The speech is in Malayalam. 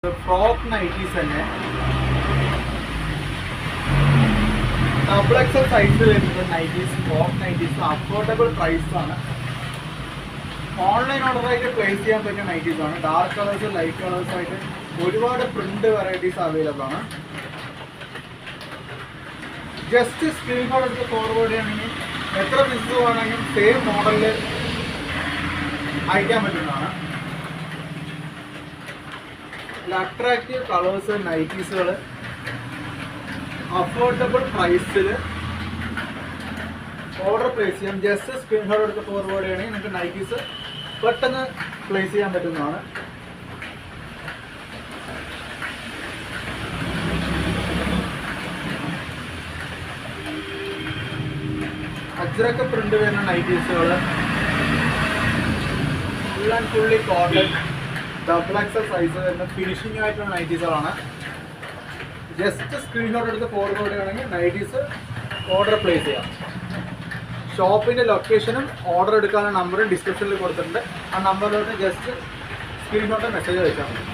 ഫ്രോക്ക് നൈറ്റീസ് തന്നെ ഡബിൾ എക്സൽ സൈസ് വരുന്നത് nighties, frock nighties affordable price ആണ്. ഓൺലൈൻ ഓർഡറായിട്ട് പ്ലേസ് ചെയ്യാൻ പറ്റിയ നൈറ്റീസ് ആണ്. ഡാർക്ക് കളേഴ്സ്, ലൈറ്റ് കളേഴ്സ് ആയിട്ട് ഒരുപാട് പ്രിന്റ് വെറൈറ്റീസ് അവൈലബിൾ ആണ്. ജസ്റ്റ് സ്ക്രീൻഷോട്ട് എടുത്ത് ഫോർവേഡ് ചെയ്യണമെങ്കിൽ എത്ര പീസ് വേണമെങ്കിലും സെയിം മോഡലിൽ അയക്കാൻ പറ്റുന്നതാണ്. അട്രാക്റ്റീവ് കളേഴ്സ് നൈറ്റീസുകൾ അഫോർഡബിൾ പ്രൈസിൽ ഓർഡർ പ്ലേസ് ചെയ്യാം. ജസ്റ്റ് സ്ക്രീൻഷോട്ട് എടുത്ത് ഫോർവേഡ് ചെയ്യണമെങ്കിൽ നിങ്ങൾക്ക് നൈറ്റീസ് പെട്ടെന്ന് പ്ലേസ് ചെയ്യാൻ പറ്റുന്നതാണ്. അജ്രക്ക് പ്രിന്റ് വരുന്ന നൈറ്റീസുകൾ full and fully cotton double XL size വരുന്ന ഫിനിഷിംഗ് ആയിട്ടുള്ള നൈറ്റീസുകളാണ്. ജസ്റ്റ് സ്ക്രീൻഷോട്ട് എടുത്ത് ഫോർവേഡ് ചെയ്യണമെങ്കിൽ നൈറ്റീസ് ഓർഡർ പ്ലേസ് ചെയ്യാം. ഷോപ്പിൻ്റെ ലൊക്കേഷനും ഓർഡർ എടുക്കാനുള്ള നമ്പറും ഡിസ്ക്രിപ്ഷനിൽ കൊടുത്തിട്ടുണ്ട്. ആ നമ്പറിലോട്ട് ജസ്റ്റ് സ്ക്രീൻഷോട്ട് മെസ്സേജ് അയച്ചാൽ മതി.